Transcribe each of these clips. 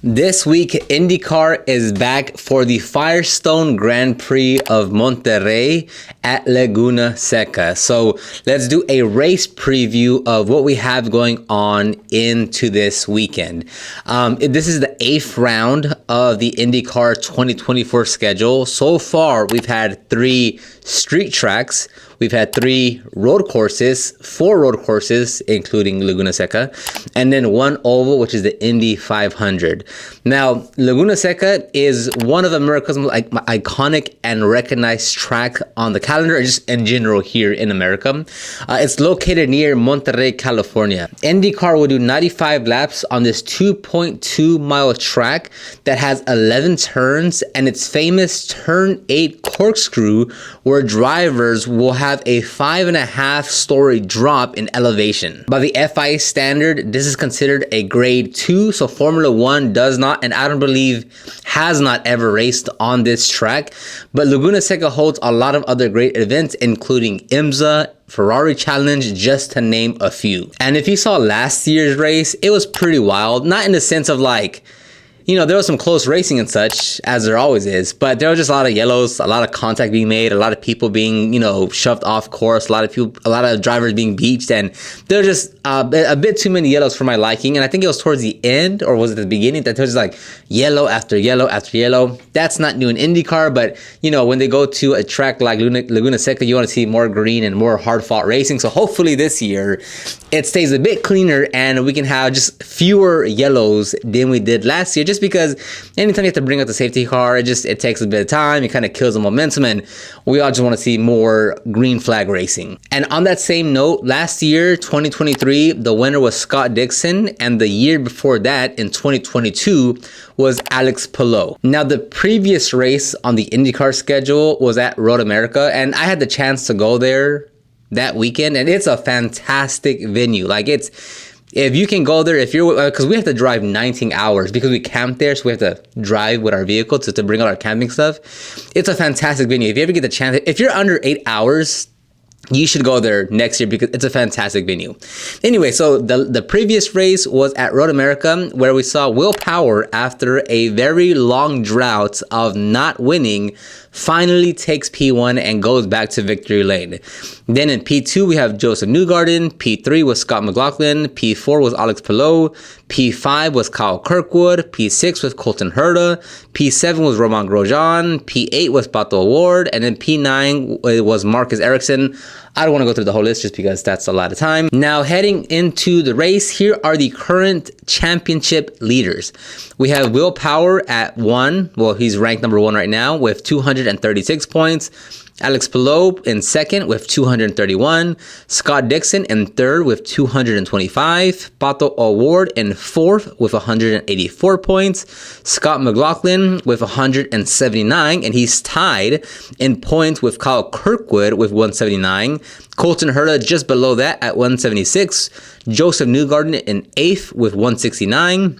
This week, IndyCar is back for the Firestone Grand Prix of Monterey at Laguna Seca. So let's do a race preview of what we have going on into this weekend. This is the 8th round of the IndyCar 2024 schedule. So far, we've had 3 street tracks. We've had 3 road courses, 4 road courses, including Laguna Seca, and then 1 oval, which is the Indy 500. Now, Laguna Seca is one of America's most iconic and recognized track on the calendar, or just in general here in America. It's located near Monterey, California. IndyCar will do 95 laps on this 2.2-mile track that has 11 turns, and its famous Turn 8 corkscrew, where drivers will have a 5.5-story drop in elevation. By the FIA standard, this is considered a grade 2, so Formula 1 does not, and I don't believe has not ever raced on this track. But Laguna Seca holds a lot of other great events, including IMSA, Ferrari Challenge, just to name a few. And if you saw last year's race, it was pretty wild. Not in the sense of like, you know, there was some close racing and such, as there always is, but there was just a lot of yellows, a lot of contact being made, a lot of people being, you know, shoved off course, a lot of drivers being beached, and there were just a bit too many yellows for my liking. And I think it was towards the end, or was it the beginning, that there was like yellow after yellow after yellow. That's not new in IndyCar, but you know, when they go to a track like Laguna Seca, you want to see more green and more hard-fought racing. So hopefully this year it stays a bit cleaner and we can have just fewer yellows than we did last year, just because anytime you have to bring out the safety car, it takes a bit of time, it kind of kills the momentum, and we all just want to see more green flag racing. And on that same note, last year, 2023, the winner was Scott Dixon, and the year before that, in 2022, was Alex Palou. Now, the previous race on the IndyCar schedule was at Road America, and I had the chance to go there that weekend, and it's a fantastic venue. Like, if you can go there, if you're, because we have to drive 19 hours because we camp there, so we have to drive with our vehicle to bring out our camping stuff. It's a fantastic venue. If you ever get the chance, if you're under 8 hours, you should go there next year because it's a fantastic venue. Anyway, so the previous race was at Road America, where we saw Will Power, after a very long drought of not winning, finally takes P1 and goes back to victory lane. Then in P2, we have Joseph Newgarden. P3 was Scott McLaughlin. P4 was Alex Palou. P5 was Kyle Kirkwood. P6 was Colton Herta. P7 was Romain Grosjean. P8 was Pato O'Ward. And then P9 was Marcus Ericsson. I don't want to go through the whole list just because that's a lot of time. Now, heading into the race, here are the current championship leaders. We have Will Power at 1. Well, he's ranked number 1 right now with 236 points. Alex Palou in 2nd with 231. Scott Dixon in 3rd with 225. Pato O'Ward in 4th with 184 points. Scott McLaughlin with 179, and he's tied in points with Kyle Kirkwood with 179. Colton Herta just below that at 176. Joseph Newgarden in 8th with 169.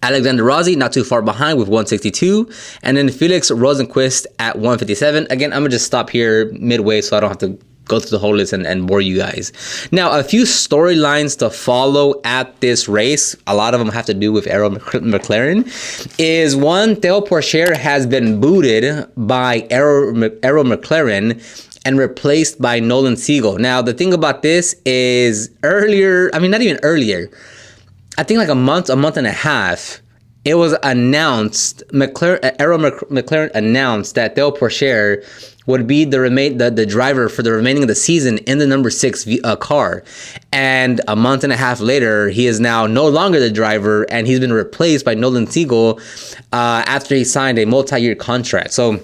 Alexander Rossi not too far behind with 162, and then Felix Rosenqvist at 157. Again, I'm gonna just stop here midway so I don't have to go through the whole list and bore you guys. Now, a few storylines to follow at this race, a lot of them have to do with Arrow McLaren, is one, Theo Pourchaire has been booted by Arrow McLaren and replaced by Nolan Siegel. Now, the thing about this is earlier, I mean, not even earlier, I think like a month and a half, it was announced, Arrow McLaren announced that Theo Pourchaire would be the driver for the remaining of the season in the number 6 car. And a month and a half later, he is now no longer the driver, and he's been replaced by Nolan Siegel after he signed a multi-year contract. So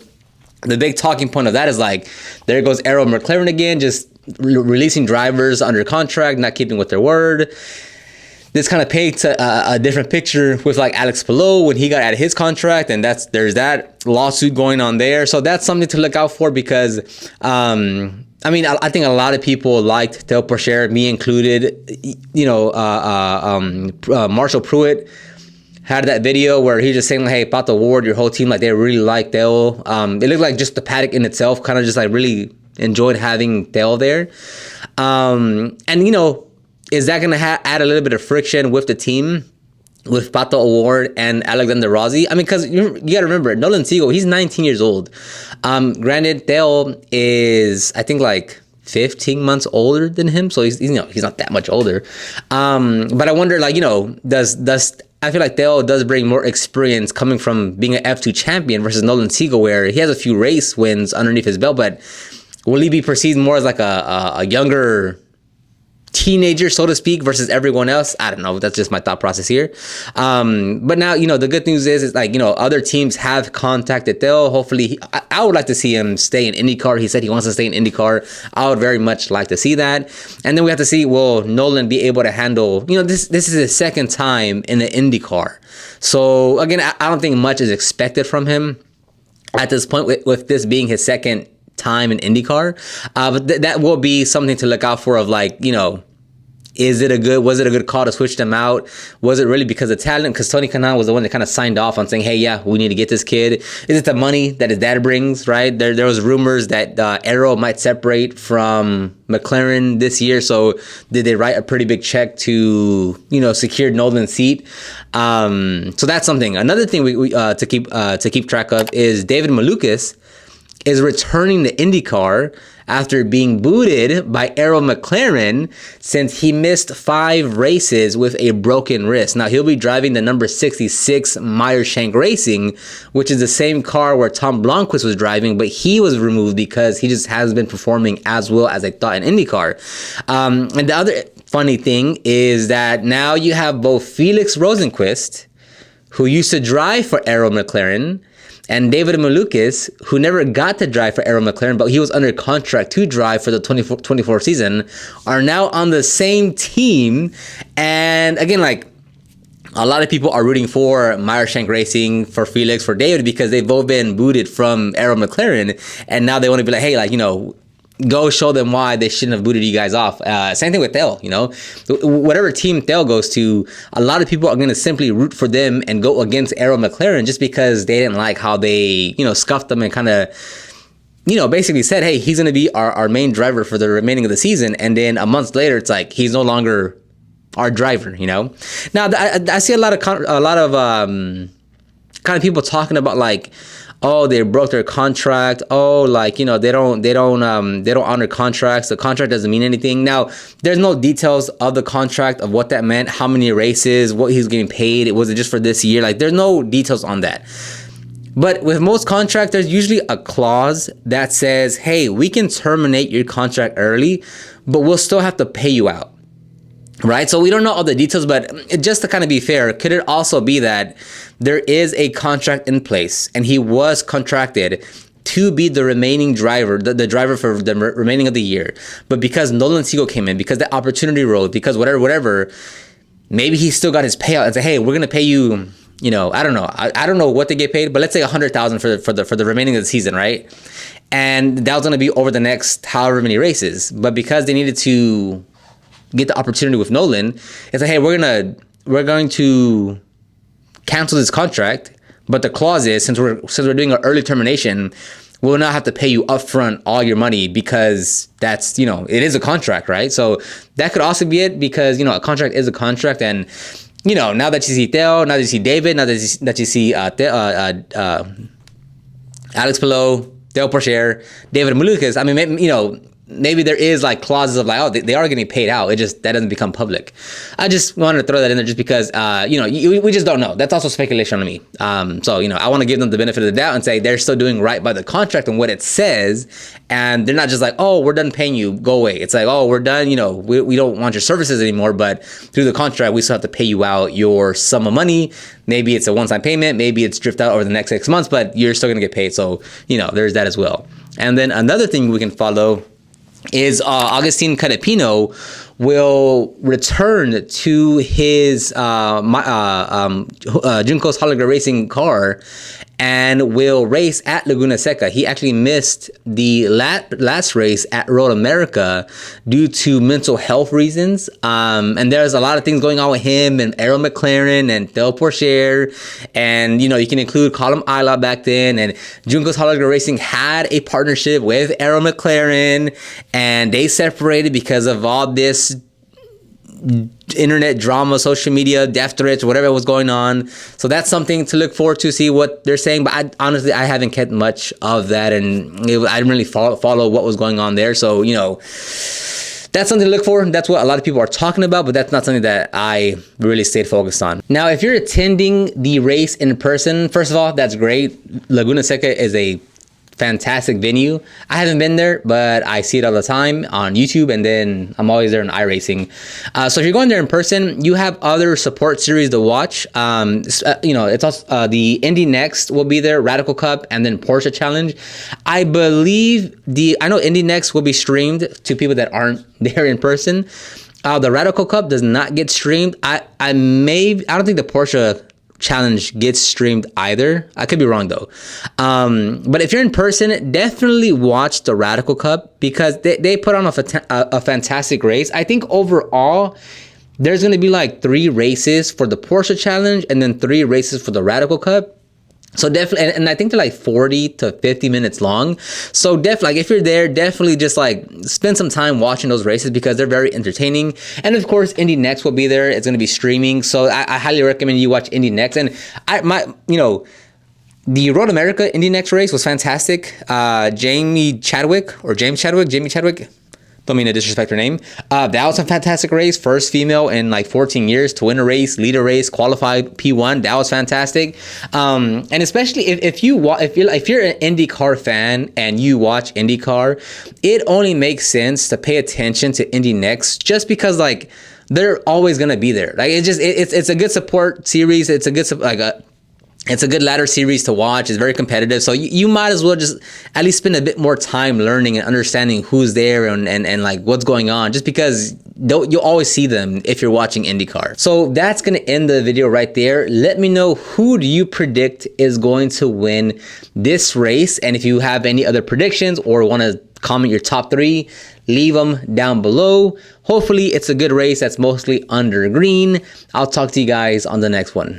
the big talking point of that is like, there goes Arrow McLaren again, just releasing drivers under contract, not keeping with their word. This kind of paints a different picture with like Alex Palou when he got out of his contract, and there's that lawsuit going on there. So that's something to look out for because, I mean, I think a lot of people liked Theo Pourchaire, me included. You know, Marshall Pruitt had that video where he's just saying, like, hey, Pato O'Ward, your whole team, like, they really like Theo. It looked like just the paddock in itself kind of just like really enjoyed having Theo there. And, you know, is that going to add a little bit of friction with the team? with Pato Award and Alexander Rossi. I mean, because you got to remember, Nolan Siegel, he's 19 years old. Granted, Dale is, I think, like 15 months older than him, so he's not that much older. But I wonder, like, does I feel like Dale does bring more experience coming from being an F2 champion versus Nolan Siegel, where he has a few race wins underneath his belt, but will he be perceived more as like a younger teenager, so to speak, versus everyone else? I don't know. That's just my thought process here. But now, the good news is like, other teams have contacted Dale. Hopefully, I would like to see him stay in IndyCar. He said he wants to stay in IndyCar. I would very much like to see that. And then we have to see, will Nolan be able to handle, this is his second time in the IndyCar. So again, I don't think much is expected from him at this point, with this being his second time in IndyCar, but that will be something to look out for. Of like, was it a good call to switch them out? Was it really because of talent? Because Tony Kanaan was the one that kind of signed off on saying, hey, yeah, we need to get this kid. Is it the money that his dad brings, right? There was rumors that Arrow might separate from McLaren this year, so did they write a pretty big check to secure Nolan's seat? So that's something. Another thing we to keep track of is David Malukas is returning to IndyCar after being booted by Arrow McLaren since he missed 5 races with a broken wrist. Now, he'll be driving the number 66 Meyer-Shank Racing, which is the same car where Tom Blomqvist was driving, but he was removed because he just hasn't been performing as well as I thought in IndyCar. And the other funny thing is that now you have both Felix Rosenqvist, who used to drive for Arrow McLaren, and David Malukas, who never got to drive for Arrow McLaren, but he was under contract to drive for the 24 season, are now on the same team. And again, like, a lot of people are rooting for Meyer-Shank Racing, for Felix, for David, because they've both been booted from Arrow McLaren, and now they want to be like, hey, like, go show them why they shouldn't have booted you guys off. Same thing with Dale, whatever team Dale goes to, a lot of people are going to simply root for them and go against Arrow McLaren just because they didn't like how they, scuffed them and kind of, basically said, hey, he's going to be our main driver for the remaining of the season. And then a month later, it's like, he's no longer our driver, Now, I see a lot of kind of people talking about like, oh, they broke their contract. Oh, like, they don't honor contracts. The contract doesn't mean anything. Now, there's no details of the contract of what that meant, how many races, what he's getting paid. Was it just for this year? Like, there's no details on that. But with most contracts, there's usually a clause that says, hey, we can terminate your contract early, but we'll still have to pay you out. Right? So we don't know all the details, but just to kind of be fair, could it also be that there is a contract in place and he was contracted to be the remaining driver, the driver for the remaining of the year, but because Nolan Siegel came in, because the opportunity rose, because whatever, maybe he still got his payout and say, hey, we're going to pay you, I don't know. I don't know what they get paid, but let's say $100,000 for the remaining of the season, right? And that was going to be over the next however many races. But because they needed to get the opportunity with Nolan, it's like, hey, we're going to cancel this contract, but the clause is, since we're doing an early termination, we'll not have to pay you upfront all your money, because that's, it is a contract, right? So that could also be it, because a contract is a contract. And now that you see Theo, now that you see David, now that you see Alex Palou, Dale Pourchaire, David Malukas, I mean, maybe there is like clauses of like, oh, they are getting paid out. It just, that doesn't become public. I just wanted to throw that in there just because, we just don't know. That's also speculation on me. So, I want to give them the benefit of the doubt and say they're still doing right by the contract and what it says. And they're not just like, oh, we're done paying you, go away. It's like, oh, we're done. We don't want your services anymore, but through the contract, we still have to pay you out your sum of money. Maybe it's a one-time payment. Maybe it's drift out over the next 6 months, but you're still going to get paid. So, there's that as well. And then another thing we can follow is Agustin Canapino will return to his Juncos Holliger Racing car and will race at Laguna Seca. He actually missed the last race at Road America due to mental health reasons. And there's a lot of things going on with him and Arrow McLaren and Dale Pourchaire. And, you can include Colin Ayla back then. And Juncos Holliger Racing had a partnership with Arrow McLaren, and they separated because of all this internet drama, social media, death threats, whatever was going on. So that's something to look forward to, see what they're saying. But honestly, I haven't kept much of that, and I didn't really follow what was going on there. So, you know, that's something to look for. That's what a lot of people are talking about, but that's not something that I really stayed focused on. Now, if you're attending the race in person, first of all, that's great. Laguna Seca is a fantastic venue. I haven't been there, but I see it all the time on YouTube, and then I'm always there in iRacing. So if you're going there in person, you have other support series to watch. You know, it's also the Indy Next will be there, Radical Cup, and then Porsche Challenge. I believe I know Indy Next will be streamed to people that aren't there in person. The Radical Cup does not get streamed. I don't think the Porsche Challenge gets streamed either. I could be wrong though. But if you're in person, definitely watch the Radical Cup, because they put on a fantastic race. I think overall there's going to be like 3 races for the Porsche Challenge and then 3 races for the Radical Cup. So definitely, and I think they're like 40 to 50 minutes long. So definitely, like if you're there, definitely just like spend some time watching those races, because they're very entertaining. And of course, Indy Next will be there. It's going to be streaming. So I highly recommend you watch Indy Next. And the Road America Indy Next race was fantastic. James Chadwick. Don't mean to disrespect her name. That was a fantastic race. First female in like 14 years to win a race, lead a race, qualified P1. That was fantastic. And especially if you're an IndyCar fan and you watch IndyCar, it only makes sense to pay attention to Indy Next, just because like they're always gonna be there. Like it's a good support series. It's a good ladder series to watch. It's very competitive. So you might as well just at least spend a bit more time learning and understanding who's there and like what's going on, just because you'll always see them if you're watching IndyCar. So that's going to end the video right there. Let me know, who do you predict is going to win this race? And if you have any other predictions or want to comment your top 3, leave them down below. Hopefully it's a good race that's mostly under green. I'll talk to you guys on the next one.